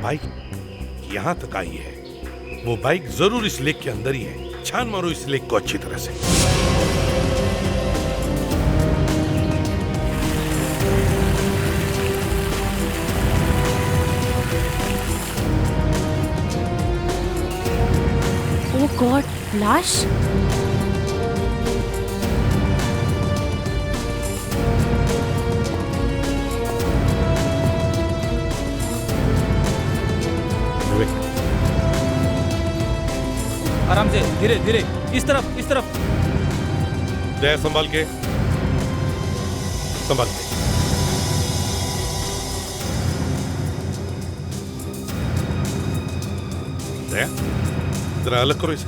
Bike यहां तक आई है, वो बाइक जरूर इस लेक के अंदर ही है। छान मारो इस लेक को अच्छी तरह से। ओह गॉड, लाश। आराम से, धीरे धीरे, इस तरफ, इस तरफ। दया संभाल के, संभाल के। दया, जरा अलग करो इसे।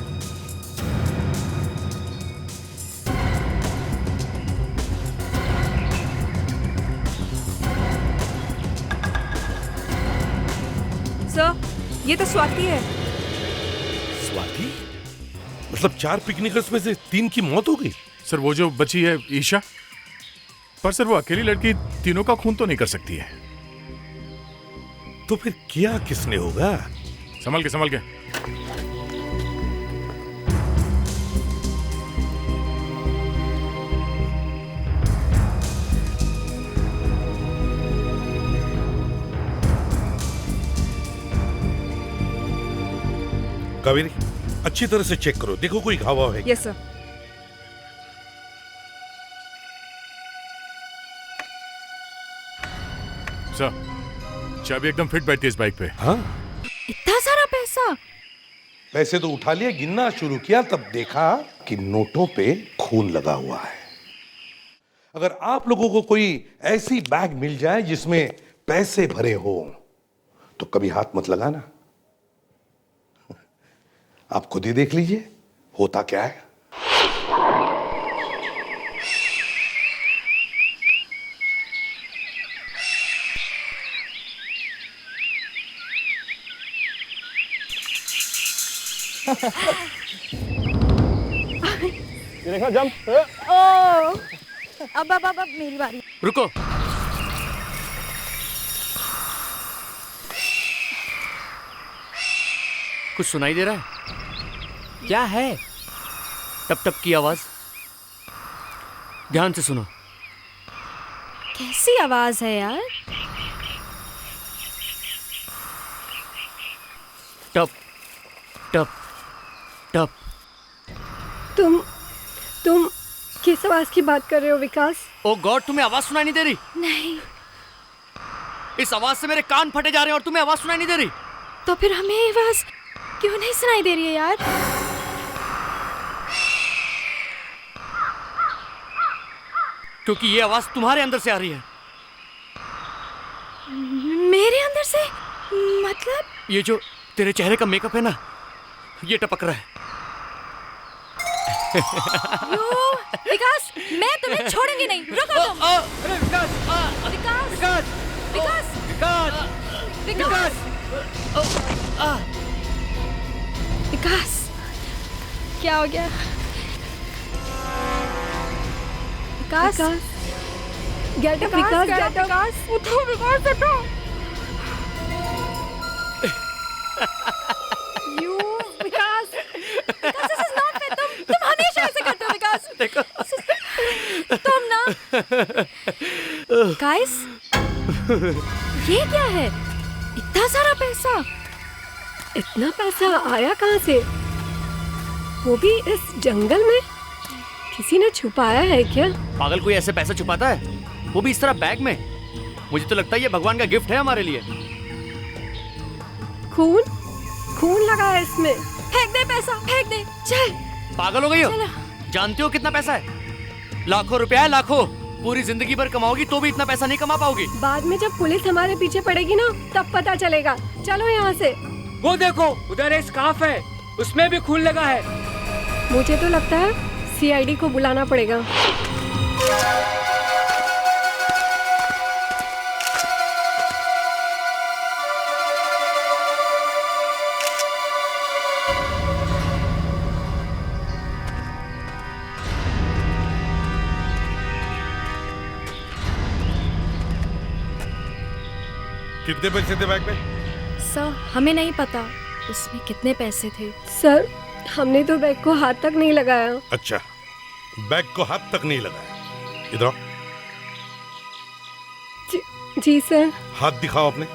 सर, ये तो स्वाति है। स्वाति? मतलब 4 पिकनिकर्स में से 3 की मौत हो गई? सर वो जो बची है ईशा, पर सर वो अकेली लड़की तीनों का खून तो नहीं कर सकती है। तो फिर क्या किसने होगा? संभल के, संभल के। कावेरी, अच्छी तरह से चेक करो, देखो कोई घाव है। Yes sir. सर चाबी एकदम फिट बैठती है इस बाइक पे। हाँ, इतना सारा पैसा। पैसे तो उठा लिया, गिनना शुरू किया तब देखा कि नोटों पे खून लगा हुआ है। अगर आप लोगों को कोई ऐसी बैग मिल जाए जिसमें पैसे भरे हो तो कभी हाथ मत लगाना। आप खुद ही देख लीजिए होता क्या है। ये देखो, जंप। ओह, अब मेरी बारी। रुको। कुछ सुनाई दे रहा है? क्या है? टप टप की आवाज। ध्यान से सुनो। कैसी आवाज है यार? टप टप टप। तुम किस आवाज की बात कर रहे हो विकास? ओ गॉड, तुम्हें आवाज सुनाई नहीं दे रही? नहीं। इस आवाज से मेरे कान फटे जा रहे हैं और तुम्हें आवाज सुनाई नहीं दे रही? तो फिर हमें ये आवाज क्यों नहीं सुनाई दे रही है यार? क्योंकि ये आवाज तुम्हारे अंदर से आ रही है। मेरे अंदर से? मतलब? ये जो तेरे चेहरे का मेकअप है ना, ये टपक रहा है। विकास, मैं तुम्हें छोड़ूंगी नहीं। रुको तुम। अरे विकास! विकास! विकास! विकास! विकास! विकास! विकास, क्या हो गया? विकास, गेट अप विकास, गेट अप। उठो विकास, उठो। You Vikas, Vikas, this is not fair। तुम हमेशा ऐसे करते हो विकास। देखो। तुम ना। गाइस, ये क्या है? इतना सारा पैसा। इतना पैसा आया कहाँ से? वो भी इस जंगल में? किसी ने छुपाया है क्या? पागल, कोई ऐसे पैसा छुपाता है? वो भी इस तरह बैग में? मुझे तो लगता है ये भगवान का गिफ्ट है हमारे लिए। खून लगा है इसमें। फेंक दे पैसा, फेंक दे। चल। पागल हो गई हो? चलो। जानते हो कितना पैसा है? लाखों रुपया है, लाखों। पूरी जिंदगी भर कमाओगी तो भी इतना पैसा नहीं कमा पाओगी। बाद में जब पुलिस हमारे पीछे पड़ेगी ना, तब पता चलेगा। चलो यहाँ से। वो देखो, उधर एक स्कार्फ है, उसमें भी खून लगा है। मुझे तो लगता है सीआईडी को बुलाना पड़ेगा। कितने पैसे थे बैग में? ऐसा हमें नहीं पता उसमें कितने पैसे थे। सर हमने तो बैग को हाथ तक नहीं लगाया। अच्छा, बैग को हाथ तक नहीं लगाया। इधर आओ। जी सर। हाथ दिखाओ अपने।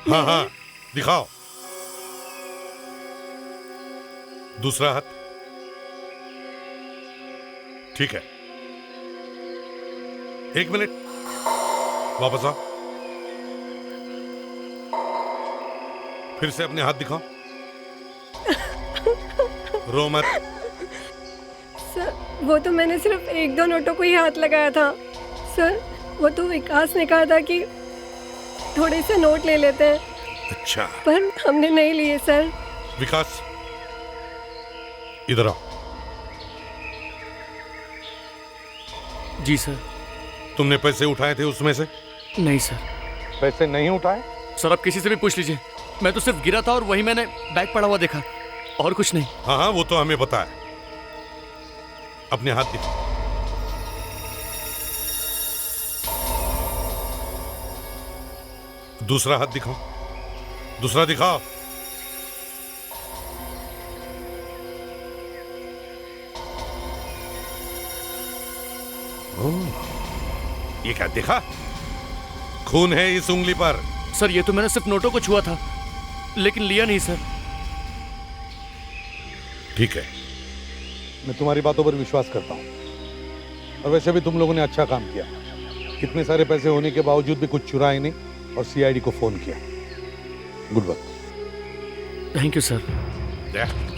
हाँ हाँ दिखाओ। दूसरा हाथ। ठीक है, 1 मिनट, वापस आओ। फिर से अपने हाथ दिखाओ। रो मत। सर वो तो मैंने सिर्फ 1-2 नोटों को ही हाथ लगाया था। सर वो तो विकास ने कहा था कि थोड़े से नोट ले लेते हैं, अच्छा, पर हमने नहीं लिए सर। विकास इधर आओ। जी सर। तुमने पैसे उठाए थे उसमें से? नहीं सर। पैसे नहीं उठाए? सर आप किसी से भी पूछ लीजिए, मैं तो सिर्फ गिरा था और वही मैंने बैग पड़ा हुआ देखा, और कुछ नहीं। हाँ हाँ वो तो हमें पता है। अपने हाथ दिखाओ। दूसरा हाथ दिखाओ। दूसरा दिखाओ। ये क्या देखा? खून है इस उंगली पर। सर ये तो मैंने सिर्फ नोटों को छुआ था, लेकिन लिया नहीं सर। ठीक है, मैं तुम्हारी बातों पर विश्वास करता हूँ, और वैसे भी तुम लोगों ने अच्छा काम किया। कितने सारे पैसे होने के बावजूद भी कुछ चुराए नहीं और सीआईडी को फोन किया। Good work. Thank you sir.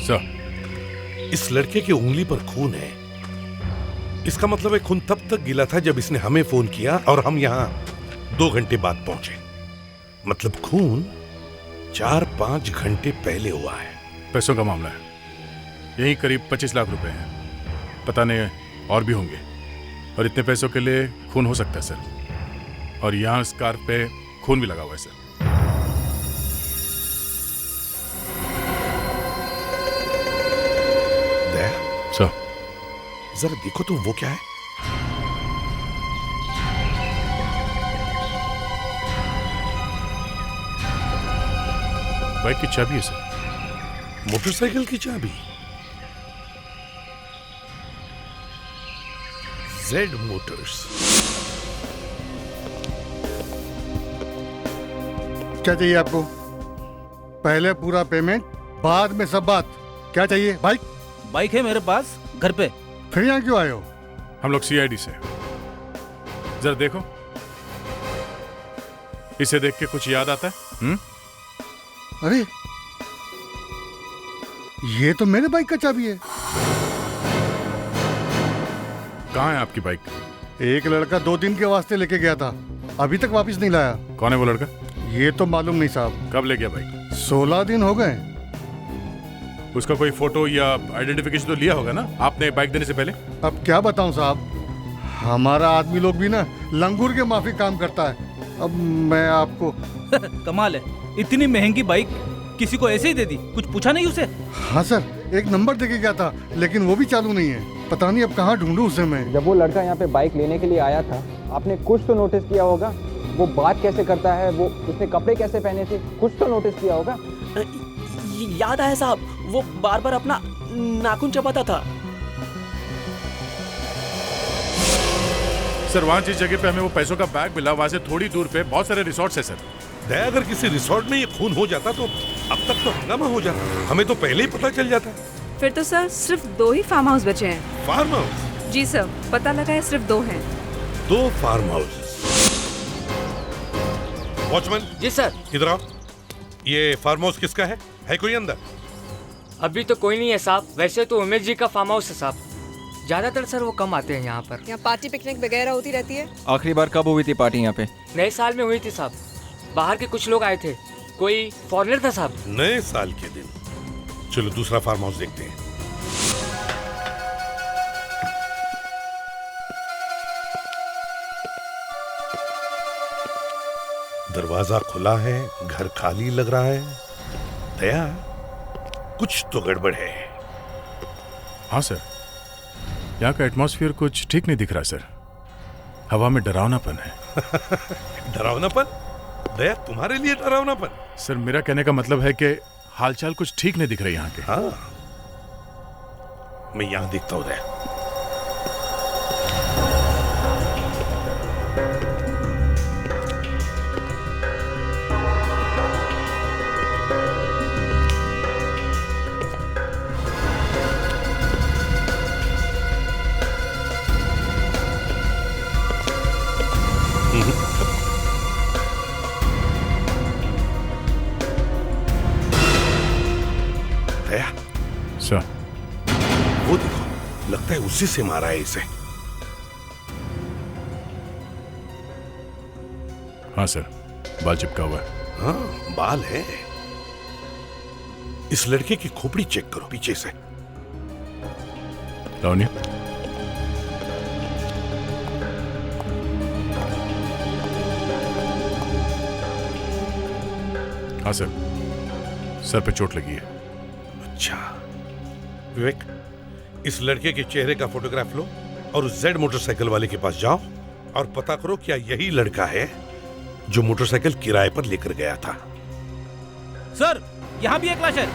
Sir इस लड़के की उंगली पर खून है, इसका मतलब है खून तब तक गिला था जब इसने हमें फोन किया और हम यहाँ 2 घंटे बाद पहुंचे। मतलब खून 4-5 घंटे पहले हुआ है। पैसों का मामला है, यही करीब 25 लाख रुपए हैं, पता नहीं और भी होंगे, और इतने पैसों के लिए खून हो सकता है सर। और यहाँ स्कार्फ पे खून भी लगा हुआ है सर। दया, सर जरा देखो तो वो क्या है। बाइक की चाबी है सर। मोटरसाइकिल की चाबी। Z Motors. क्या चाहिए आपको? पहले पूरा पेमेंट, बाद में सब बात। क्या चाहिए? बाइक है मेरे पास घर पे। फिर यहाँ क्यों आए हो? हम लोग सीआईडी से। जरा देखो, इसे देख के कुछ याद आता है? अरे ये तो मेरे बाइक का चाबी है। कहाँ है आपकी बाइक? एक लड़का 2 दिन के वास्ते लेके गया था, अभी तक वापस नहीं लाया। कौन है वो लड़का? ये तो मालूम नहीं साहब। कब ले गया बाइक? 16 दिन हो गए। उसका कोई फोटो या आइडेंटिफिकेशन तो लिया होगा ना आपने बाइक देने से पहले? अब क्या बताऊं साहब, हमारा आदमी लोग भी ना लंगूर के माफी काम करता है। अब मैं आपको कमाल है, इतनी महंगी बाइक किसी को ऐसे ही दे दी, कुछ पूछा नहीं उसे? हाँ सर, एक नंबर देके गया था, लेकिन वो भी चालू नहीं है। पता नहीं अब कहाँ ढूंढूं उसे मैं। जब वो लड़का यहाँ पे बाइक लेने के लिए आया था, आपने कुछ तो नोटिस किया होगा। वो बात कैसे करता है, वो उसने कपड़े कैसे पहने थे, कुछ तो नोटिस किया होगा। याद आया साहब, वो बार बार अपना नाखून चबाता था। सर वहाँ जिस जगह पे हमें वो पैसों का बैग मिला, वहाँ से थोड़ी दूर पे बहुत सारे रिसोर्ट्स है सर। दया, अगर किसी रिसोर्ट में ये खून हो जाता तो अब तक तो हंगामा हो जाता, हमें तो पहले ही पता चल जाता। फिर तो सर सिर्फ 2 ही फार्म हाउस बचे हैं। Farm house? जी सर, पता लगा है सिर्फ 2 हैं। 2 फार्म हाउस। वॉचमैन। जी सर। इधर आओ। ये फार्म हाउस किसका है कोई अंदर? अभी तो कोई नहीं है साहब, वैसे तो उमेश जी का फार्म हाउस है साहब। ज्यादातर सर वो कम आते हैं यहाँ पर। यहाँ पार्टी पिकनिक वगैरह होती रहती है। आखिरी बार कब हुई थी पार्टी यहाँ पे? नए साल में हुई थी साहब, बाहर के कुछ लोग आए थे, कोई फॉरेनर था साहब। नए साल के दिन। चलो दूसरा फार्म हाउस देखते हैं। दरवाजा खुला है, घर खाली लग रहा है। दया, कुछ तो गड़बड़ है। हाँ सर, यहाँ का एटमॉस्फेयर कुछ ठीक नहीं दिख रहा सर। हवा में डरावनापन है। डरावनापन? दया तुम्हारे लिए डरावनापन? सर मेरा कहने का मतलब है कि हालचाल कुछ ठीक नहीं दिख रही यहाँ के। हाँ, मैं यहां देखता हूं दया। दया, सर वो देखो, लगता है उसी से मारा है इसे। हाँ सर, बाल चिपका हुआ है। हाँ, बाल है। इस लड़के की खोपड़ी चेक करो पीछे से। लावण्य, हाँ सर, सर पे चोट लगी है। अच्छा विवेक, इस लड़के के चेहरे का फोटोग्राफ लो और उस जेड मोटरसाइकिल वाले के पास जाओ और पता करो क्या यही लड़का है जो मोटरसाइकिल किराए पर लेकर गया था। सर, यहाँ भी एक लाश है।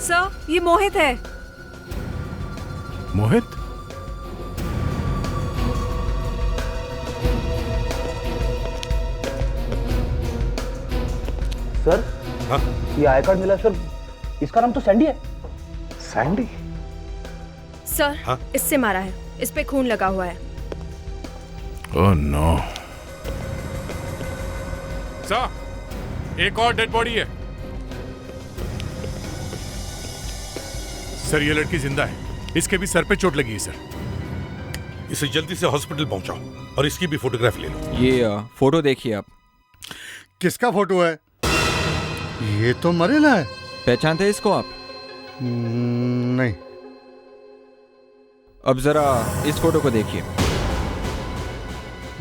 सर, ये मोहित है। मोहित? सर, हाँ? ये आई कार्ड मिला सर, इसका नाम तो सैंडी है। सैंडी? सर, हाँ? इससे मारा है, इस पे खून लगा हुआ है। Oh no. सर, एक और डेड बॉडी है। सर, ये लड़की जिंदा है, इसके भी सर पे चोट लगी है सर। इसे जल्दी से हॉस्पिटल पहुंचाओ और इसकी भी फोटोग्राफ ले लो। ये फोटो देखिए आप। किसका फोटो है? ये तो मरेला है। पहचानते हैं इसको आप? नहीं। अब जरा इस फोटो को देखिए।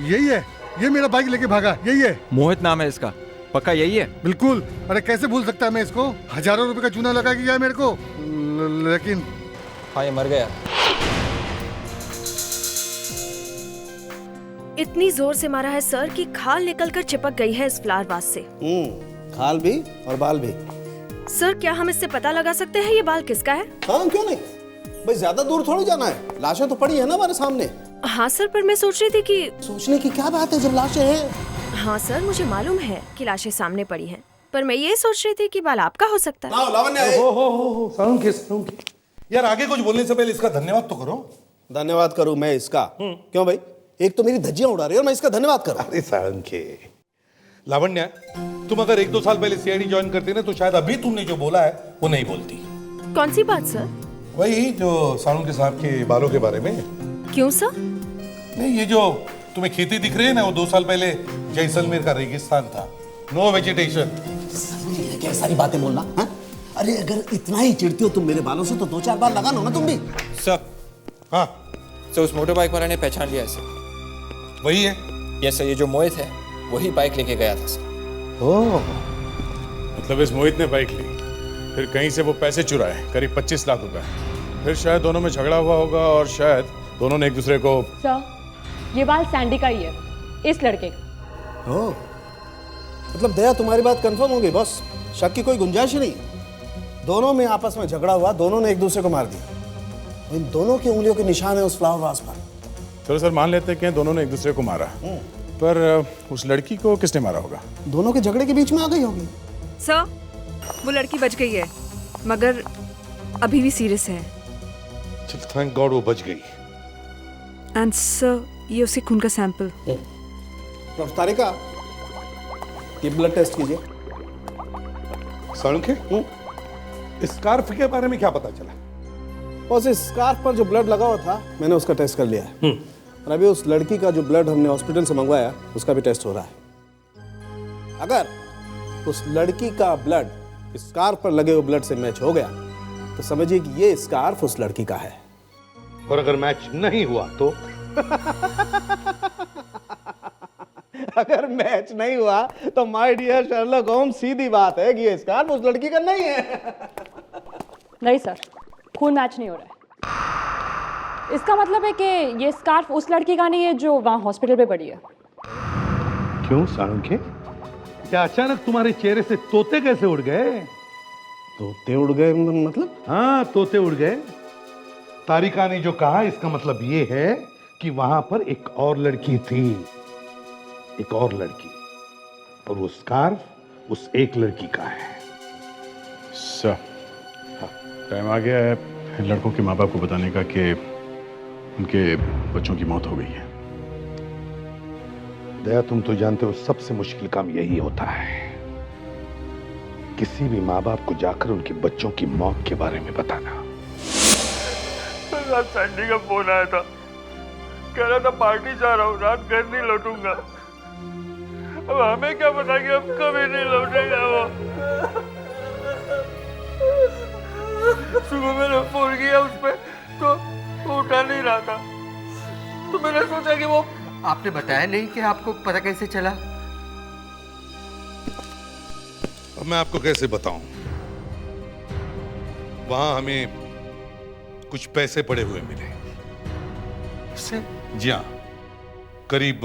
यही है, ये मेरा बाइक लेके भागा, यही है। मोहित नाम है इसका, पक्का यही है? बिल्कुल। अरे कैसे भूल सकता है मैं इसको? हजारों रुपए का चूना लगा के गया मेरे को, लेकिन हाँ, ये मर गया। इतनी जोर से मारा है सर कि खाल निकलकर चिपक गई है इस फ्लावर वास से। खाल भी और बाल भी। सर, क्या हम इससे पता लगा सकते हैं ये बाल किसका है? हाँ, क्यों नहीं भाई, ज्यादा दूर थोड़ी जाना है, लाशें तो पड़ी है ना हमारे सामने। हाँ सर, पर मैं सोच रही थी कि सोचने की क्या बात है जब लाशें हैं। हाँ सर, मुझे मालूम है कि लाशें सामने पड़ी हैं, पर मैं ये सोच रही थी कि बाल आपका हो सकता है। लावण्य, हो सालुंखे। यार आगे कुछ बोलने से पहले इसका धन्यवाद तो करो। धन्यवाद करूं मैं इसका? क्यों भाई, एक तो मेरी धज्जियां उड़ा रही है और मैं इसका धन्यवाद करूं? अरे सालुंखे, लावण्या, तुम अगर 1-2 साल पहले सीआईडी ज्वाइन करती ना तो शायद अभी तुमने जो बोला है वो नहीं बोलती। कौन सी बात सर? वही जो सालुंखे साहब के बालों के बारे में। क्यों सर? नहीं, ये जो तुम्हें खेती दिख रही है ना, वो 2 साल पहले जैसलमेर का रेगिस्तान था, नो वेजिटेशन। क्या सारी बातें बोलना है? अरे अगर इतना ही चिढ़ती हो तुम मेरे बालों से तो 2-4 बार लगा लो ना तुम भी। सर, हाँ सर, उस मोटर बाइक वाले ने पहचान लिया है सर। वही है? यस सर, ये जो मोहित है वही बाइक लेके गया था सर। ओह, मतलब इस मोहित ने बाइक ली, फिर कहीं से वो पैसे चुराए, करीब 25 लाख रुपए। फिर शायद दोनों में झगड़ा हुआ होगा और शायद दोनों ने एक दूसरे को। सर, ये बाल सैंडी का ही है, इस लड़के का। ओह, मतलब दया तुम्हारी बात कंफर्म हो गई बॉस, शक की कोई गुंजाइश ही नहीं। दोनों में आपस में झगड़ा हुआ, दोनों ने एक दूसरे को मार दिया। इन दोनों की उंगलियों के निशान है उस फ्लावर वास पर। चलो सर, मान लेते हैं कि दोनों ने एक दूसरे को मारा, पर उस लड़की को किसने मारा होगा? दोनों के झगड़े के बीच में आ गई होगी। सर, वो लड़की बच गई है, मगर अभी भी सीरियस है। चल थैंक गॉड वो बच गई। एंड सर, ये उसके खून का सैंपल। डॉक्टर तारिका, ये ब्लड टेस्ट कीजिए। सालुंखे, स्कार्फ के बारे में क्या पता चला? बस इस स्कार्फ पर जो ब्लड लगा हुआ था मैंने उसका टेस्ट कर लिया है, और अभी उस लड़की का जो ब्लड हमने हॉस्पिटल से मंगवाया उसका भी टेस्ट हो रहा है। अगर उस लड़की का ब्लड स्कार्फ पर लगे हुए ब्लड से मैच हो गया तो समझिए कि ये स्कार्फ उस लड़की का है। और अगर मैच नहीं हुआ तो? अगर मैच नहीं हुआ तो माय डियर शर्लॉक होम्स, सीधी बात है कि ये स्कार्फ उस लड़की का नहीं है। नहीं सर, खून मैच नहीं हो रहा है। इसका मतलब है कि ये स्कार्फ उस लड़की का नहीं है जो वहाँ हॉस्पिटल पे पड़ी है। क्यों साळुंखे? क्या अचानक तुम्हारे चेहरे से तोते कैसे उड़ गए? तोते उड़ गए मतलब? हाँ, तोते उड़ गए। तारिका ने जो कहा इसका मतलब ये है कि वहां पर एक और लड़की थी, एक और लड़की, और वो स्कार्फ उस एक लड़की का है। सर, टाइम आ गया है लड़कों के माँ बाप को बताने का कि उनके बच्चों की मौत हो गई है। दया, तुम तो जानते हो सबसे मुश्किल काम यही होता है, किसी भी माँ बाप को जाकर उनके बच्चों की मौत के बारे में बताना। रात सैंडी का फोन आया था, कह रहा था पार्टी जा रहा हूँ, रात घर नहीं लौटूंगा। अब हमें क्या पता कि अब कभी नहीं लौटेगा वो। सुबह मैंने फोन किया उस पे तो वो उठा नहीं रहा था, तो मैंने सोचा कि वो। आपने बताया नहीं कि आपको पता कैसे चला? अब मैं आपको कैसे बताऊं? वहां हमें कुछ पैसे पड़े हुए मिले। जी हाँ, करीब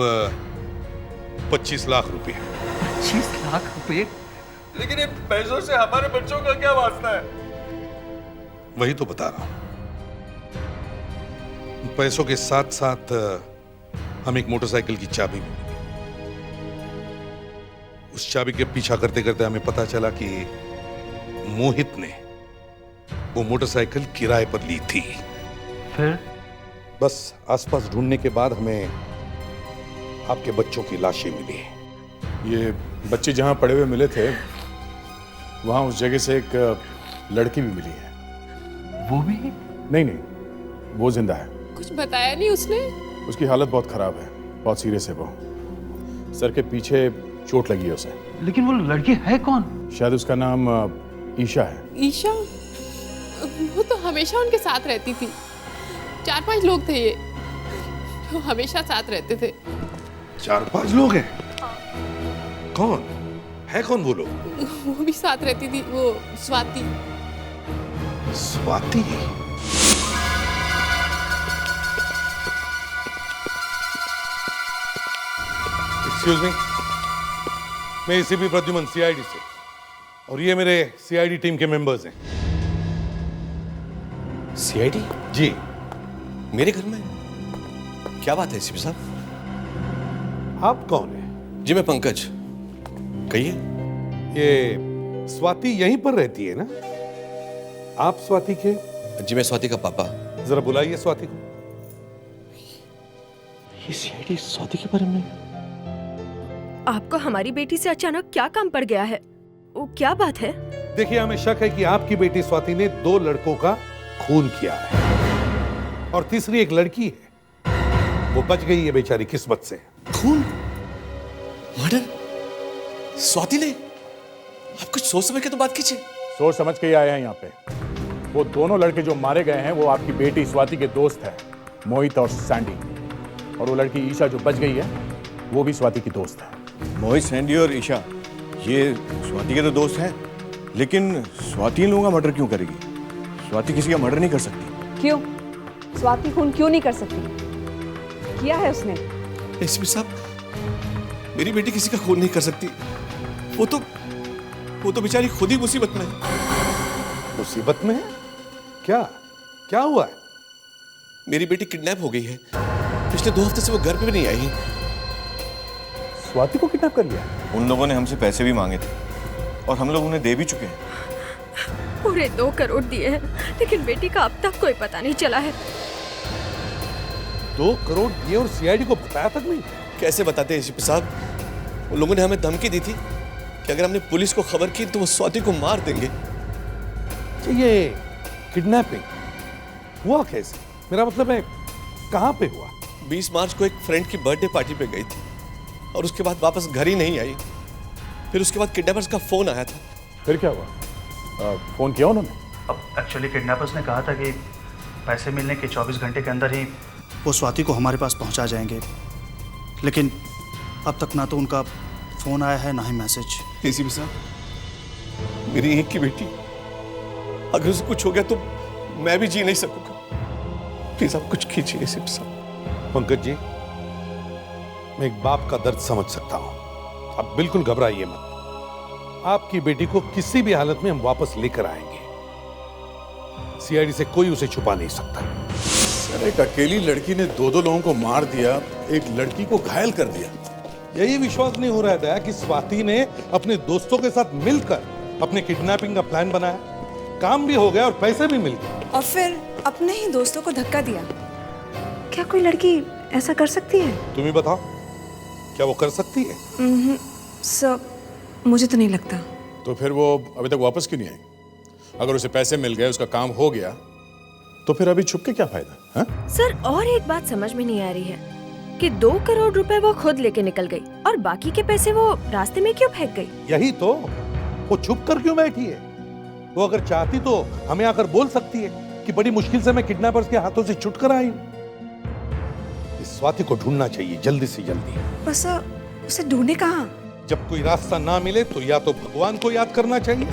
25 लाख रुपए। 25 लाख रुपए? लेकिन इन पैसों से हमारे बच्चों का क्या वास्ता है? वही तो बता रहा हूं। पैसों के साथ साथ हमें एक मोटरसाइकिल की चाबी भी मिली। उस चाबी के पीछा करते करते हमें पता चला कि मोहित ने वो मोटरसाइकिल किराए पर ली थी। फिर? बस आसपास ढूंढने के बाद हमें आपके बच्चों की लाशें मिली। ये बच्चे जहाँ पड़े हुए मिले थे वहाँ उस जगह से एक लड़की भी मिली है। वो भी? नहीं, वो जिंदा है। कुछ बताया नहीं उसने? उसकी हालत बहुत खराब है, बहुत सीरियस है वो। सर के पीछे चोट लगी है उसे। लेकिन वो लड़की है कौन? शायद उसका नाम ईशा है। ईशा? वो तो हमेशा उनके साथ रहती थी। 4-5 लोग थे ये, तो हमेशा साथ रहते थे। 4-5 लोग हैं? कौन है? कौन वो लोग? वो भी साथ रहती थी, वो स्वाति। स्वाति? एक्सक्यूज मी, मैं एसीपी प्रद्युमन, सीआईडी से, और ये मेरे सीआईडी टीम के मेंबर्स हैं। सीआईडी? जी। मेरे घर में? क्या बात है एसीपी साहब? आप कौन हैं? जी मैं पंकज। कहिए। ये स्वाति यहीं पर रहती है ना? आप स्वाति के? जी मैं स्वाति का पापा। जरा बुलाइए स्वाति को। ये सीआईडी स्वाति के बारे में? आपको हमारी बेटी से अचानक क्या काम पड़ गया है? वो क्या बात है? देखिए, हमें शक है कि आपकी बेटी स्वाति ने 2 लड़कों का खून किया है, और तीसरी एक लड़की है, वो बच गई है बेचारी किस्मत से। खून? मर्डर? स्वाति ने? आप कुछ सोच समझ के तो बात कीजिए। सोच समझ के ही आए हैं यहाँ पे। वो दोनों लड़के जो मारे गए हैं वो आपकी बेटी स्वाति के दोस्त हैं, मोहित और सैंडी। और वो लड़की ईशा जो बच गई है वो भी स्वाति की दोस्त है। मोहित, सैंडी और ईशा ये स्वाति के तो दोस्त हैं, लेकिन स्वाति इन लोगों का मर्डर क्यों करेगी? स्वाति किसी का मर्डर नहीं कर सकती। क्यों? स्वाति खून क्यों नहीं कर सकती? किया है उसने। एसपी साहब, मेरी बेटी किसी का खून नहीं कर सकती। वो तो बेचारी खुद ही मुसीबत में है। मुसीबत में है? क्या हुआ है? मेरी बेटी किडनैप हो गई है। पिछले 2 हफ्ते से वो घर पे भी नहीं आई है। स्वाति को किडनैप कर लिया? उन लोगों ने हमसे पैसे भी मांगे थे और हम लोग उन्हें दे भी चुके हैं। पूरे 2 करोड़ दिए हैं, लेकिन बेटी का अब तक कोई पता नहीं चला है। 2 करोड़ दिए और सीआईडी को बताया तक नहीं? कैसे बताते हैं एसपी साहब? उन लोगों ने हमें धमकी दी थी कि अगर हमने पुलिस को खबर की तो वो स्वाति को मार देंगे। ये किडनैपिंग हुआ कैसे? मेरा मतलब है कहां पे हुआ? 20 मार्च को एक फ्रेंड की बर्थडे पार्टी पे गई थी और उसके बाद वापस घर ही नहीं आई। फिर उसके बाद किडनैपर्स का फोन आया था। फिर क्या हुआ? फोन किया उन्होंने? अब एक्चुअली किडनैपर्स ने कहा था कि पैसे मिलने के 24 घंटे के अंदर ही वो स्वाति को हमारे पास पहुंचा जाएंगे, लेकिन अब तक ना तो उनका फोन आया है ना ही मैसेज। एसीपी साहब, मेरी एक की बेटी, अगर उसे कुछ हो गया तो मैं भी जी नहीं सकूंगा। प्लीज आप कुछ कीजिए एसीपी साहब। पंकज जी, मैं एक बाप का दर्द समझ सकता हूं। आप बिल्कुल घबराइए मत। आपकी बेटी को किसी भी हालत में हम वापस लेकर आएंगे। सीआईडी से कोई उसे छुपा नहीं सकता। सर, एक अकेली लड़की ने दो लोगों को मार दिया, एक लड़की को घायल कर दिया। यही विश्वास नहीं हो रहा है दया कि स्वाति ने अपने दोस्तों के साथ मिलकर अपने किडनैपिंग का प्लान बनाया, काम भी हो गया और पैसे भी मिल गए, और फिर अपने ही दोस्तों को धक्का दिया। क्या कोई लड़की ऐसा कर सकती है? तुम ही बताओ, क्या वो कर सकती है? सर, मुझे तो नहीं लगता। तो फिर वो अभी तक वापस क्यों नहीं आई? अगर उसे पैसे मिल गए, उसका काम हो गया, तो फिर अभी छुप के क्या फायदा? हा? सर, और एक बात समझ में नहीं आ रही है कि 2 करोड़ रुपए वो खुद लेके निकल गई और बाकी के पैसे वो रास्ते में क्यों फेंक गई? यही तो, वो छुप कर क्यों बैठी है? वो अगर चाहती तो हमें आकर बोल सकती है कि बड़ी मुश्किल से मैं किडनैपर्स के हाथों से छुट कर आई हूं। इस स्वाति को ढूंढना चाहिए जल्दी से जल्दी। बस उसे ढूंढे कहाँ? जब कोई रास्ता ना मिले तो या तो भगवान को याद करना चाहिए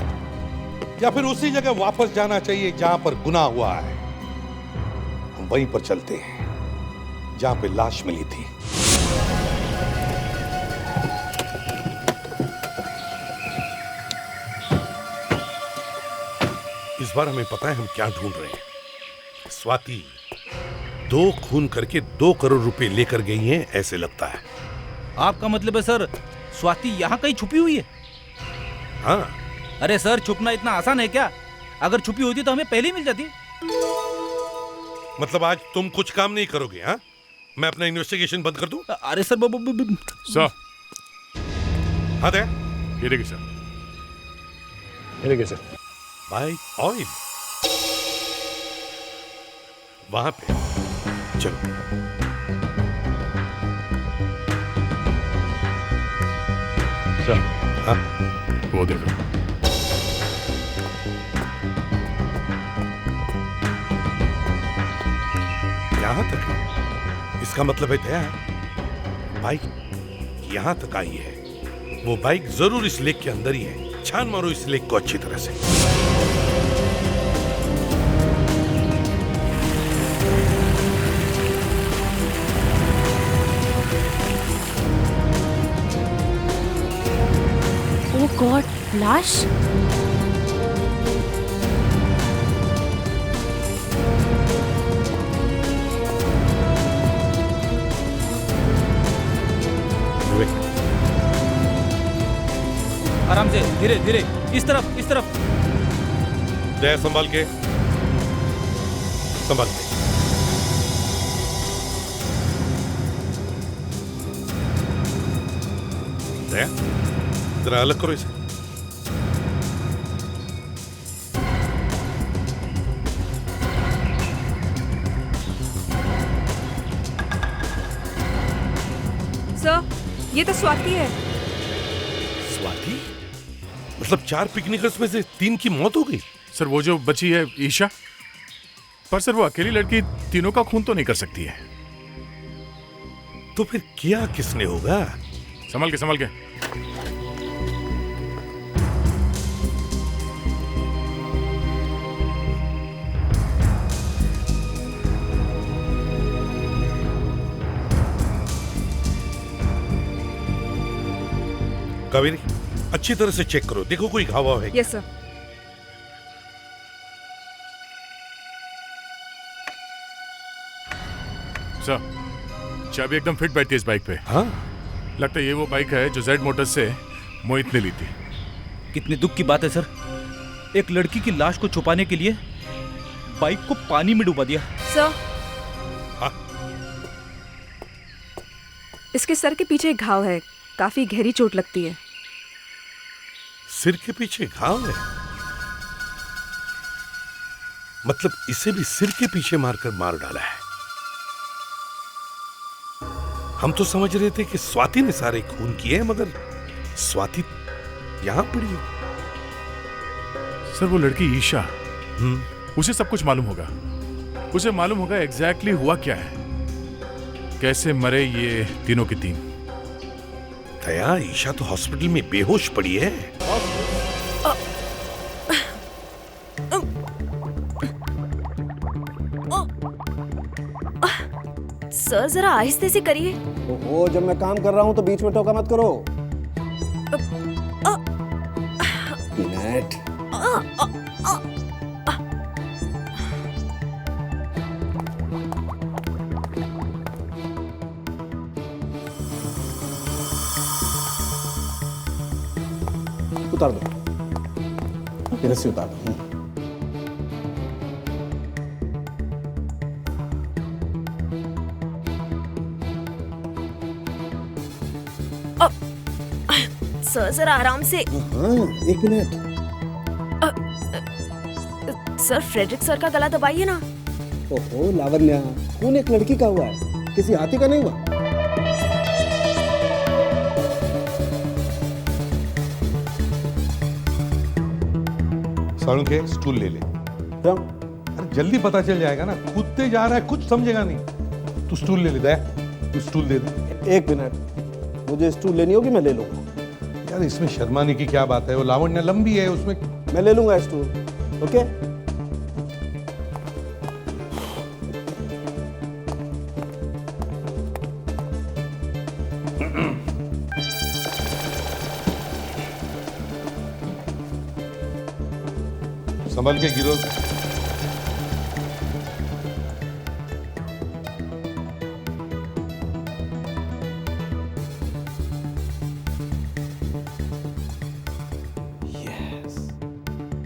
या फिर उसी जगह वापस जाना चाहिए जहां पर गुनाह हुआ है। हम वहीं पर चलते हैं जहां पे लाश मिली थी। इस बार हमें पता है हम क्या ढूंढ रहे हैं। स्वाति 2 खून करके 2 करोड़ रुपए लेकर गई हैं, ऐसे लगता है। आपका मतलब है सर, स्वाति यहाँ कहीं छुपी हुई है? हाँ। अरे सर, छुपना इतना आसान है क्या? अगर छुपी होती तो हमें पहले ही मिल जाती। मतलब आज तुम कुछ काम नहीं करोगे? हाँ, मैं अपना इन्वेस्टिगेशन बंद कर दूं? अरे सर, सर, हाँ दे, ये देखिए सर, ये देखिए सर, बाइक ऑयल वहां पे। चलो सर, हाँ वो देखो। यहां तक है। इसका मतलब है दया, बाइक यहां तक आई है। वो बाइक जरूर इस लेक के अंदर ही है। छान मारो इस लेक को अच्छी तरह से। ओह गॉड, लाश। आराम से, धीरे धीरे, इस तरफ, इस तरफ। दया संभाल के, संभाल के। दया, जरा अलग करो इसे। सर, ये तो स्वाति है। स्वाति? मतलब 4 पिकनिकर्स में से 3 की मौत हो गई? सर, वो जो बची है ईशा, पर सर वो अकेली लड़की तीनों का खून तो नहीं कर सकती है। तो फिर किया किसने होगा? संभल के, संभल के। कावेरी, अच्छी तरह से चेक करो, देखो कोई घाव है। Yes sir. सर, चाबी एकदम फिट बैठती है इस बाइक पे। हाँ? लगता है ये वो बाइक है जो जेड मोटर्स से मोहित ने ली थी। कितने दुख की बात है सर, एक लड़की की लाश को छुपाने के लिए बाइक को पानी में डुबा दिया। सर, इसके सर के पीछे एक घाव है, काफी गहरी चोट लगती है। सिर के पीछे घाव है? मतलब इसे भी सिर के पीछे मारकर मार डाला है। हम तो समझ रहे थे कि स्वाति ने सारे खून किए हैं, मगर स्वाति यहां पड़ी है। सर, वो लड़की ईशा, उसे सब कुछ मालूम होगा। उसे मालूम होगा एग्जैक्टली हुआ क्या है, कैसे मरे ये तीनों के तीन। दया, ईशा तो हॉस्पिटल में बेहोश पड़ी है। सर जरा आहिस्ते से करिए। ओहो, जब मैं काम कर रहा हूँ तो बीच में टोका मत करो। मिनट। उतार दो, ये रस्सी उतार दो। सर जरा आराम से। हाँ, एक मिनट। सर फ्रेडरिक सर का गला दबाइए ना। ओहो लावण्या, खून एक लड़की का हुआ है, किसी हाथी का नहीं हुआ। सालुंके स्टूल ले ले। क्यों? अरे जल्दी पता चल जाएगा ना, कूदते जा रहा है कुछ समझेगा नहीं। तू स्टूल ले ले दया, तू स्टूल दे दे। एक मिनट, मुझे स्टूल लेनी होगी, मैं ले लूंगा। यार इसमें शर्माने की क्या बात है, वो लावण्या लंबी है उसमें। मैं ले लूंगा स्टूल, ओके? संभल के गिरो।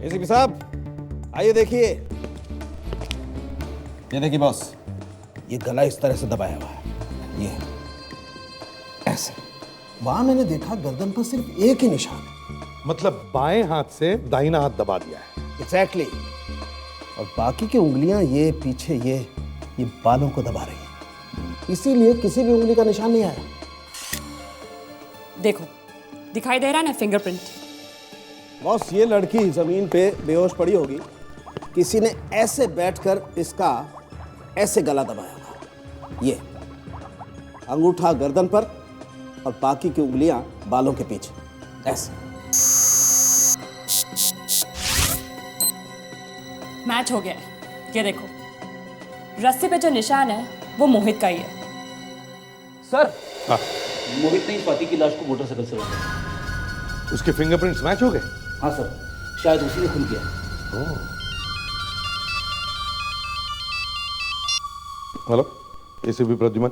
एसीपी साहब, आइए देखिए। ये देखिए बॉस, ये गला इस तरह से दबाया हुआ है, ये ऐसे। वहां मैंने देखा गर्दन पर सिर्फ एक ही निशान है। मतलब बाएं हाथ से दाहिना हाथ दबा दिया है। एग्जैक्टली। और बाकी की उंगलियां ये पीछे ये बालों को दबा रही हैं, इसीलिए किसी भी उंगली का निशान नहीं आया। देखो, दिखाई दे रहा है ना फिंगरप्रिंट। बॉस, ये लड़की जमीन पे बेहोश पड़ी होगी, किसी ने ऐसे बैठकर इसका ऐसे गला दबाया होगा। ये अंगूठा गर्दन पर और बाकी की उंगलियां बालों के पीछे ऐसे। मैच हो गया है। ये देखो, रस्सी पे जो निशान है वो मोहित का ही है। सर, हाँ। मोहित ने स्वाति की लाश को मोटरसाइकिल से रोका। उसके फिंगरप्रिंट्स मैच हो गए? हाँ सर, शायद उसी ने खून किया। हेलो, एसीपी प्रद्युमन,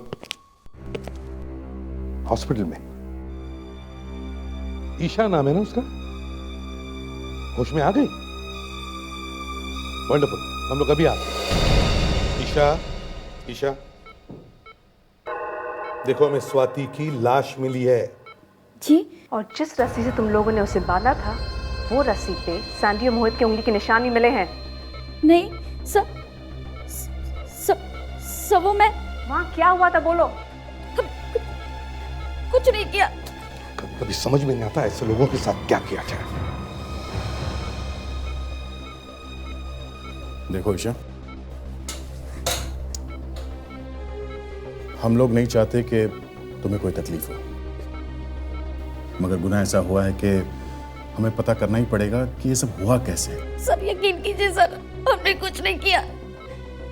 हॉस्पिटल में। ईशा नाम है ना उसका? होश में आ गई? वंडरफुल, हम लोग अभी आते हैं। ईशा, देखो हमें स्वाति की लाश मिली है। जी, और जिस रस्सी से तुम लोगों ने उसे बांधा था, वो रस्सी पे सैंडी और मोहित के उंगली के निशान भी मिले हैं। नहीं, सब वो मैं। वहाँ क्या हुआ था, बोलो। कुछ नहीं किया। कभी समझ में नहीं आता ऐसे लोगों के साथ क्या किया जाए। देखो ईशा, हम लोग नहीं चाहते कि तुम्हें कोई तकलीफ हो, मगर गुनाह ऐसा हुआ है कि हमें पता करना ही पड़ेगा कि ये सब हुआ कैसे। सर यकीन कीजिए सर, हमने कुछ नहीं किया।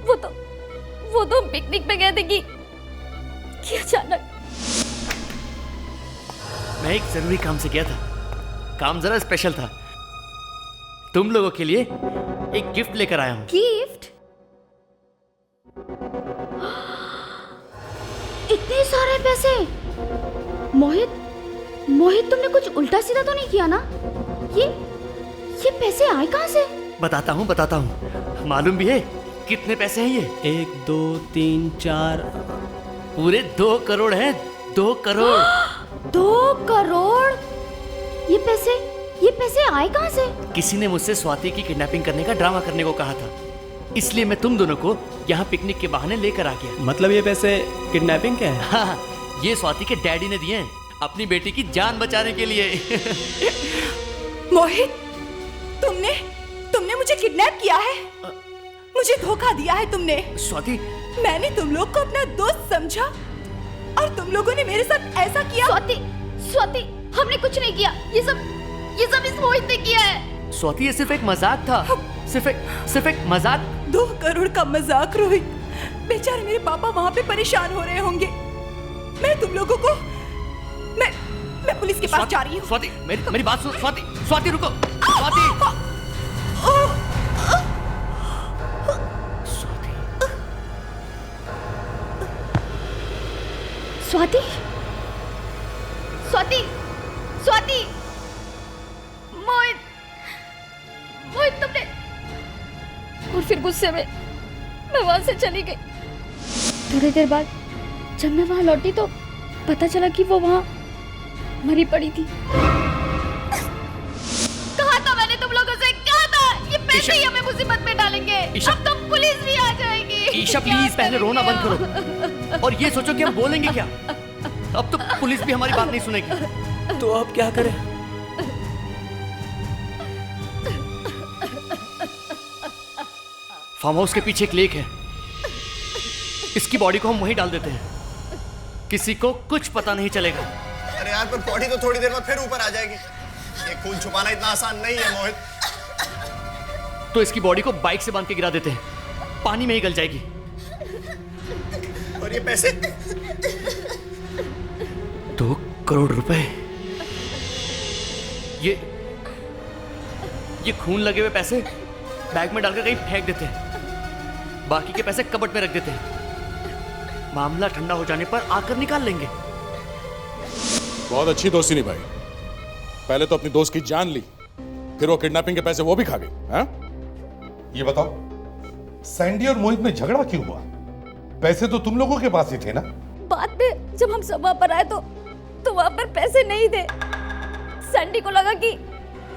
वो तो हम पिकनिक पे गए थे कि अचानक। मैं एक जरूरी काम से गया था, काम जरा स्पेशल था। तुम लोगों के लिए एक गिफ्ट लेकर आया हूँ। गिफ्ट? इतने सारे पैसे? मोहित तुमने कुछ उल्टा सीधा तो नहीं किया ना? ये पैसे आए कहाँ से? बताता हूँ। मालूम भी है कितने पैसे हैं ये? 1 2 3 4 पूरे 2 करोड़ हैं। 2 करोड़। 2 करोड़? ये पैसे आए कहाँ से? किसी ने मुझसे स्वाति की किडनैपिंग करने का ड्रामा करने को कहा था, इसलिए मैं तुम दोनों को यहाँ पिकनिक के बहाने लेकर आ गया। मतलब ये पैसे किडनैपिंग के हैं? हाँ, ये स्वाति के डैडी ने दिए हैं अपनी बेटी की जान बचाने के लिए। मोहित, तुमने मुझे किडनैप किया है, मुझे धोखा दिया है तुमने। स्वाति, मैंने तुम लोग को अपना दोस्त समझा और तुम लोगों ने मेरे साथ ऐसा किया। स्वाति, हमने कुछ नहीं किया। ये सब इस मोहित ने किया है। स्वाति, ये सिर्फ एक मजाक था। सिर्फ एक मजाक। 2 करोड़ का मजाक रोहित, बेचारे मेरे पापा वहाँ पे परेशान हो रहे होंगे। मैं तुम लोगों को मैं पुलिस के पास जा रही हूँ। स्वाति, मेरी बात सुन। स्वाति, स्वाति रुको। स्वाति, स्वाति, स्वाति, स्वाति, मोहित, मोहित तुमने। और फिर गुस्से में मैं वहां से चली गई। थोड़ी देर बाद जब मैं वहां लौटी तो पता चला कि वो वहां मरी पड़ी थी। कहा था मैंने तुम लोगों से, कहा था ये पैसे ही हमें मुसीबत में डालेंगे। अब तो पुलिस भी आ जाएगी। ईशा प्लीज पहले रोना बंद करो और ये सोचो कि हम बोलेंगे क्या। अब तो पुलिस भी हमारी बात नहीं सुनेगी। तो अब क्या करें? फार्म हाउस के पीछे एक लेक है, इसकी बॉडी को हम वहीं डाल देते हैं, किसी को कुछ पता नहीं चलेगा। अरे यार पर बॉडी तो थोड़ी देर में फिर ऊपर आ जाएगी। ये खून छुपाना इतना आसान नहीं है मोहित। तो इसकी बॉडी को बाइक से बांध के गिरा देते हैं, पानी में ही गल जाएगी। और ये पैसे 2 करोड़ रुपए। ये खून लगे हुए पैसे बैग में डालकर कहीं फेंक देते हैं, बाकी के पैसे कबर्ड में रख देते हैं। मामला ठंडा हो जाने पर आकर निकाल लेंगे। बहुत अच्छी दोस्ती निभाई। पहले तो अपनी दोस्त की जान ली, फिर वो किडनैपिंग के पैसे वो भी खा गई। हाँ? ये बताओ, सैंडी और मोहित में झगड़ा क्यों हुआ? पैसे तो तुम लोगों के पास ही थे ना? बाद में जब हम सब वहां पर आए तो वहां पर पैसे नहीं थे। सैंडी को लगा कि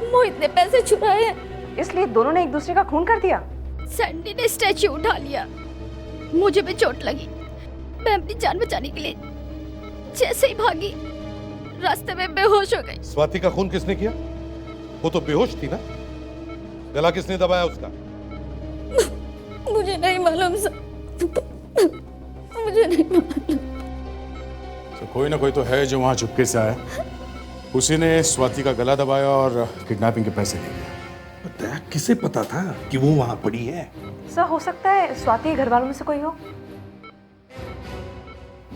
मोहित ने पैसे चुराए हैं, इसलिए दोनों ने एक दूसरे का खून कर दिया। सैंडी ने स्टैच्यू उठा लिया, मुझे भी चोट लगी। मैं अपनी जान बचाने के लिए जैसे ही भागी, रास्ते में बेहोश हो गई। स्वाति का खून किसने किया? वो तो बेहोश थी ना? गला किसने दबाया उसका? मुझे नहीं मालूम सर, मुझे नहीं मालूम। तो कोई ना कोई तो है जो वहां चुपके से आया, उसी ने स्वाति का गला दबाया और किडनैपिंग के पैसे ले लिए। किसे पता था कि वो वहां पड़ी है? सर हो सकता है स्वाति के घर वालों में से कोई हो।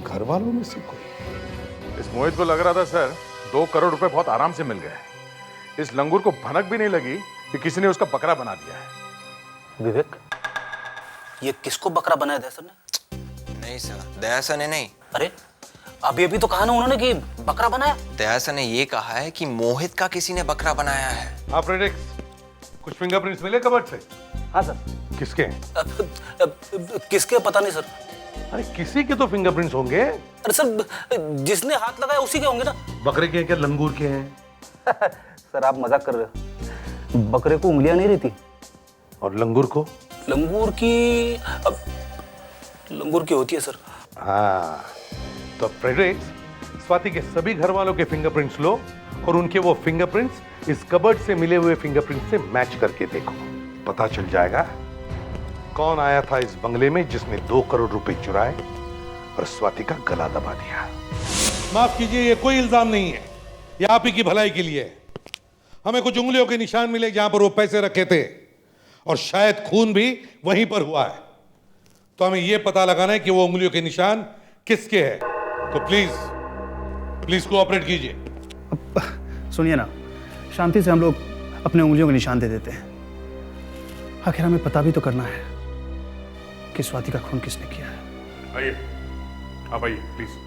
घर वालों में से कोई? इस मोहित को लग रहा था सर 2 करोड़ रुपए बहुत आराम से मिल गए। इस लंगूर को भनक भी नहीं लगी कि किसी ने उसका बकरा बना दिया है। विवेक, ये किसको बकरा बनाया दया सर ने? नहीं सर, दया सर ने नहीं। अरे अभी अभी तो कहा ना उन्होंने कि बकरा बनाया। दया सर ने ये कहा है कि मोहित का किसी ने बकरा बनाया है। हाँ फ्रेडेक्स, कुछ फिंगरप्रिंट्स मिले कबर्ड से? हाँ सर। किसके? किसके पता नहीं सर। अरे किसी के तो फिंगरप्रिंट्स होंगे। अरे सर, जिसने हाथ लगाया उसी के होंगे ना। बकरे के हैं क्या लंगूर के हैं? सर आप मजाक कर रहे हो, बकरे को उंगलियां नहीं रहती। और लंगूर को? लंगूर की लंगूर की होती है सर। हाँ, तो फ्रेडरिक्स, स्वाति के सभी घर वालों के फिंगरप्रिंट्स लो और उनके वो फिंगरप्रिंट्स इस कबर्ड से मिले हुए फिंगरप्रिंट से मैच करके देखो। पता चल जाएगा कौन आया था इस बंगले में जिसने 2 करोड़ रुपए चुराए और स्वाति का गला दबा दिया। माफ कीजिए, ये कोई इल्जाम नहीं है, ये आप ही की भलाई के लिए है। हमें कुछ उंगलियों के निशान मिले जहां पर वो पैसे रखे थे और शायद खून भी वहीं पर हुआ है। तो हमें यह पता लगाना है कि वो उंगलियों के निशान किसके हैं। तो प्लीज कोऑपरेट कीजिए। सुनिए ना, शांति से हम लोग अपने उंगलियों के निशान दे देते हैं। आखिर हमें पता भी तो करना है कि स्वाति का खून किसने किया है। आइए, आप आइए प्लीज।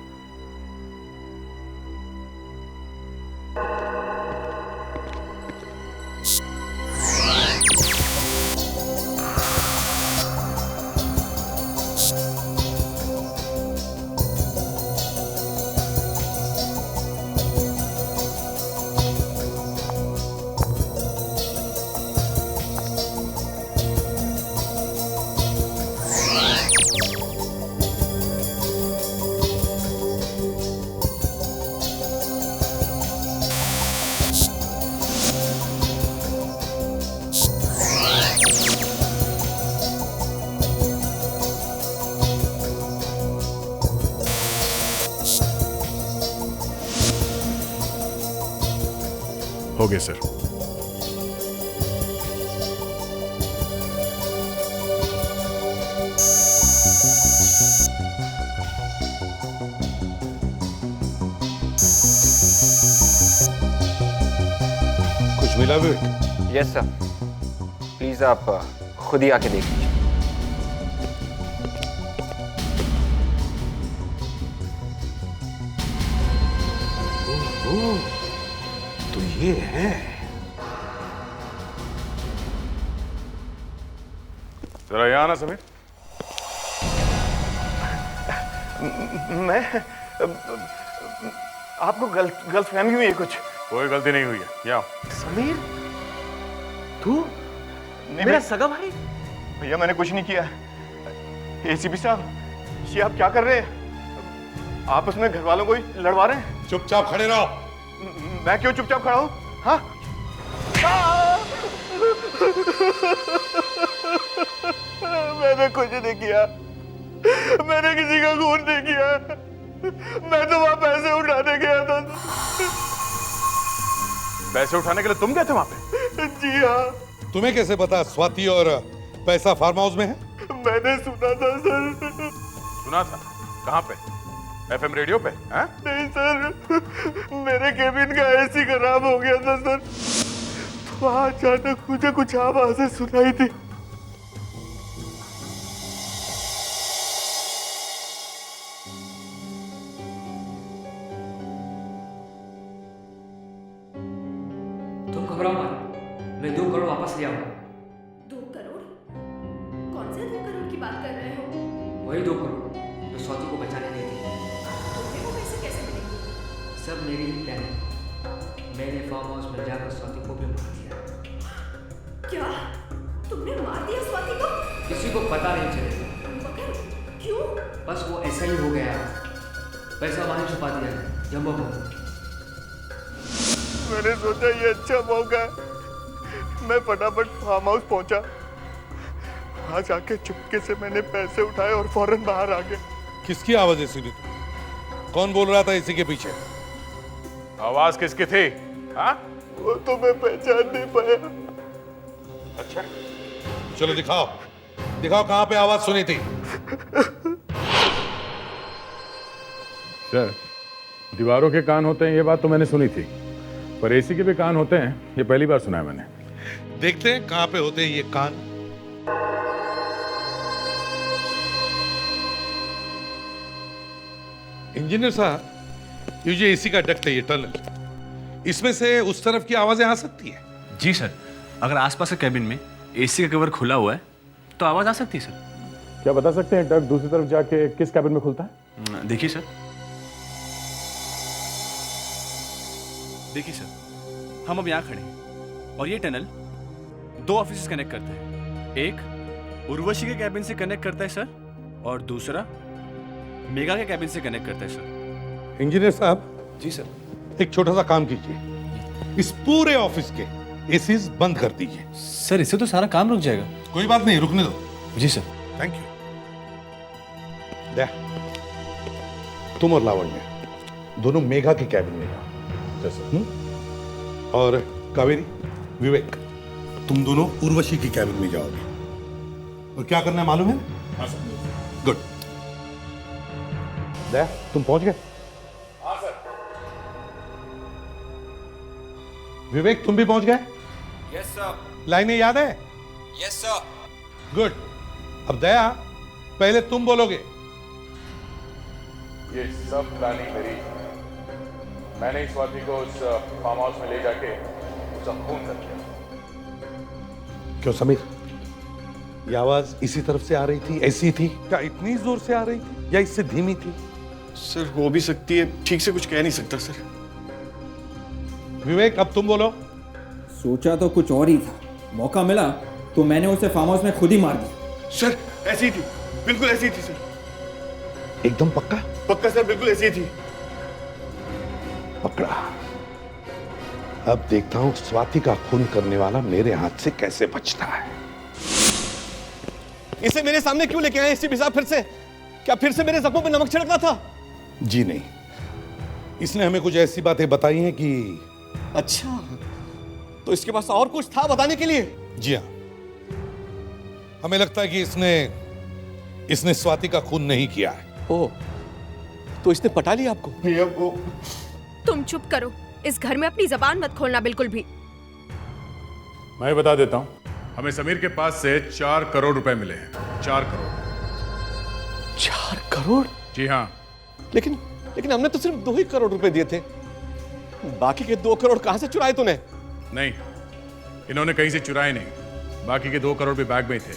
हो गया सर। कुछ मिला विवेक? यस सर, प्लीज आप खुद ही आके देख लीजिए। ओह, तो ये है। जरा यहाँ आना समीर। मैं आपको गलत फहमी हुई है कुछ। कोई गलती नहीं हुई है, यहाँ समीर, तू मेरा सगा भाई? भैया मैंने कुछ नहीं किया। एसीपी साहब, ये आप क्या कर रहे हैं? आपस में घर वालों को ही लड़वा रहे हैं। चुपचाप खड़े रहो। मैं क्यों चुपचाप खड़ा हूं? हाँ? मैंने कुछ नहीं किया, मैंने किसी का खून नहीं किया। मैं तो वहां पैसे उठाने गया था। पैसे उठाने के लिए तुम गए थे वहां पे? जी हाँ। तुम्हें कैसे पता स्वाति और पैसा फार्म हाउस में है? मैंने सुना था सर। सुना था? कहाँ पे? एफएम रेडियो पे? हैं? नहीं सर, मेरे केबिन का एसी खराब हो गया था सर, तो अचानक मुझे कुछ आवाजें सुनाई थी। तुम घबराओ मत, मैं 2 करोड़ वापस ले आऊंगा। 2 करोड़? कौन से 2 करोड़ की बात कर रहे हो? वही 2 करोड़ जो स्वाति को बचाने गए थे। तुम्हें वो पैसे कैसे मिलेंगे? सब मेरी ही प्लान है। मैंने फार्म हाउस में जाकर स्वाति को भी मार दिया। क्या? तुमने मार दिया स्वाति को? किसी को पता नहीं चलेगा। मगर क्यों? बस वो ऐसा ही हो गया। पैसा वहां छुपा दिया है, जम्बो को। मैंने सोचा ये अच्छा मौका है। मैं फटाफट फार्म हाउस पहुंचा। वहां जाके चुपके से मैंने पैसे उठाए और फौरन बाहर आ गए। किसकी आवाजें सुनी तुम? कौन बोल रहा था इसी के पीछे? आवाज किसकी थी? हाँ? वो तो मैं पहचान नहीं पाया। अच्छा, चलो दिखाओ, दिखाओ कहां पे आवाज सुनी थी। सर, दीवारों के कान होते हैं, ये बात तो मैंने सुनी थी, पर एसी के भी कान होते हैं, ये पहली बार सुना है मैंने। देखते हैं कहां पे होते हैं ये कान। इंजीनियर साहब, ये जो एसी का डक्ट है, ये टनल, इसमें से उस तरफ की आवाजें आ सकती है? जी सर, अगर आसपास के कैबिन में एसी का कवर खुला हुआ है तो आवाज आ सकती है सर। क्या बता सकते हैं डक्ट दूसरी तरफ जाके किस कैबिन में खुलता है? देखिए सर, देखिए सर, हम अब यहाँ खड़े हैं और ये टनल 2 ऑफिस कनेक्ट करता है। एक उर्वशी के कैबिन से कनेक्ट करता है सर, और दूसरा मेगा के कैबिन से कनेक्ट करता है सर। इंजीनियर साहब। जी सर। एक छोटा सा काम कीजिए, इस पूरे ऑफिस के एसीज बंद कर दीजिए। सर, इससे तो सारा काम रुक जाएगा। कोई बात नहीं, रुकने दो। जी सर। Thank you. तुम और लावण्य दोनों मेघा के कैबिन में जाओ। और कावेरी, विवेक, तुम दोनों उर्वशी की कैबिन में जाओगे। और क्या करना है मालूम है? हाँ सर। गुड। दया, तुम पहुंच गए? हाँ सर। विवेक, तुम भी पहुंच गए? Yes sir. लाइनें याद है? Yes sir. गुड। अब दया, पहले तुम बोलोगे। ये सब प्लानिंग मेरी। मैंने इस स्वाति को उस फार्म हाउस में ले जाके उसका खून कर दिया। क्यों समीर, ये आवाज इसी तरफ से आ रही थी? ऐसी थी क्या? इतनी जोर से आ रही थी या इससे धीमी थी? सर, हो भी सकती है, ठीक से कुछ कह नहीं सकता सर। विवेक, अब तुम बोलो। सोचा तो कुछ और ही था, मौका मिला तो मैंने उसे फार्म हाउस में खुद ही मार दिया। सर, ऐसी थी, बिल्कुल ऐसी थी सर। एकदम पक्का? पक्का सर, बिल्कुल ऐसी थी। पकड़ा। अब देखता हूं स्वाति का खून करने वाला मेरे हाथ से कैसे बचता है। इसे मेरे सामने क्यों लेके आए एसीपी साहब? फिर से क्या फिर से मेरे जख्मों पे नमक छिड़कना था? जी नहीं, इसने हमें कुछ ऐसी बातें बताई हैं कि। अच्छा, तो इसके पास और कुछ था बताने के लिए? जी हाँ, हमें लगता है कि इसने स्वाति का खून नहीं किया है। ओह, तो इसने पटा लिया आपको? तुम चुप करो, इस घर में अपनी जबान मत खोलना बिल्कुल भी। मैं बता देता हूँ, हमें समीर के पास से 4 करोड़ रुपए मिले हैं। 4 करोड़। 4 करोड़? जी हाँ। लेकिन हमने तो सिर्फ 2 ही करोड़ रुपए दिए थे। बाकी के 2 करोड़ कहां से चुराए तूने? नहीं, इन्होंने कहीं से चुराए नहीं, बाकी के 2 करोड़ भी बैग में ही थे।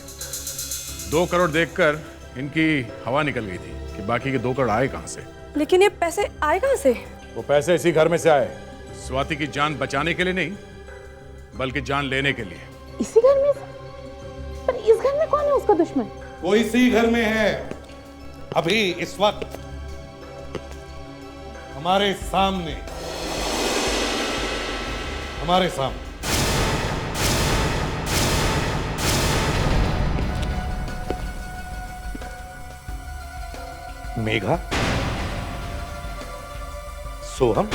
2 करोड़ देखकर इनकी हवा निकल गई थी कि बाकी के 2 करोड़ आए कहां से। लेकिन ये पैसे आए कहां से? वो पैसे इसी घर में से आए, स्वाति की जान बचाने के लिए नहीं, बल्कि जान लेने के लिए। इसी घर में से? पर इस घर में कौन है उसका दुश्मन? वो इसी घर में है, अभी इस वक्त हमारे सामने। मेघा, सोहम,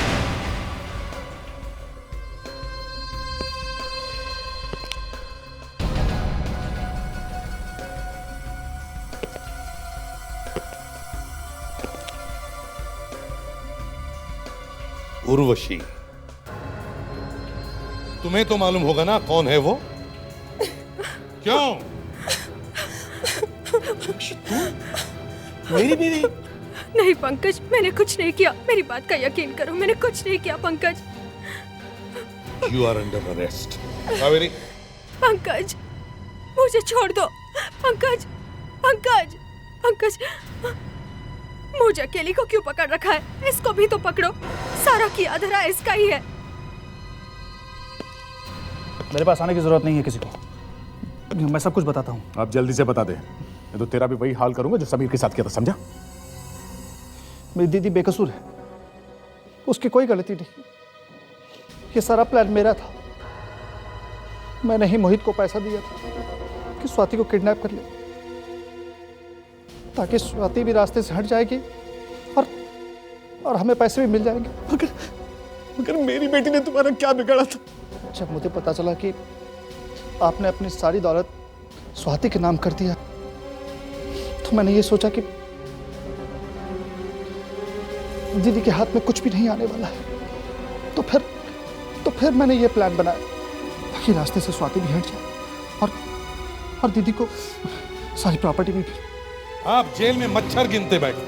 उर्वशी। तुम्हें तो मालूम होगा ना कौन है वो? क्यों? मेरी बीवी? नहीं पंकज, मैंने कुछ नहीं किया। मेरी बात का यकीन करो, मैंने कुछ नहीं किया Pankaj. You are under arrest. Kaveri. Pankaj, मुझे छोड़ दो। पंकज, पंकज, पंकज, मुझे अकेली को क्यों पकड़ रखा है? इसको भी तो पकड़ो। सारा किया धरा इसका ही है। मेरे पास आने की जरूरत नहीं है किसी को, मैं सब कुछ बताता हूँ। आप जल्दी से बता दे, मैं तो तेरा भी वही हाल करूंगा जो समीर के साथ किया था, समझा? मेरी दीदी बेकसूर है, उसकी कोई गलती नहीं। ये सारा प्लान मेरा था। मैंने ही मोहित को पैसा दिया था कि स्वाति को किडनैप कर ले, ताकि स्वाति भी रास्ते से हट जाएगी और हमें पैसे भी मिल जाएंगे। मगर मेरी बेटी ने तुम्हारा क्या बिगाड़ा था? जब मुझे पता चला कि आपने अपनी सारी दौलत स्वाति के नाम कर दिया, तो मैंने ये सोचा कि दीदी के हाथ में कुछ भी नहीं आने वाला है। तो फिर मैंने ये प्लान बनाया ताकि रास्ते से स्वाति भी हट जाए और दीदी को सारी प्रॉपर्टी भी मिले। आप जेल में मच्छर गिनते बैठे,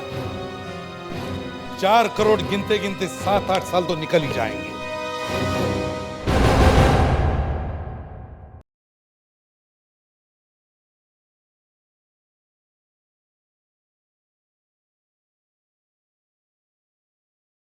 4 करोड़ गिनते गिनते 7-8 साल तो निकल ही जाएंगे।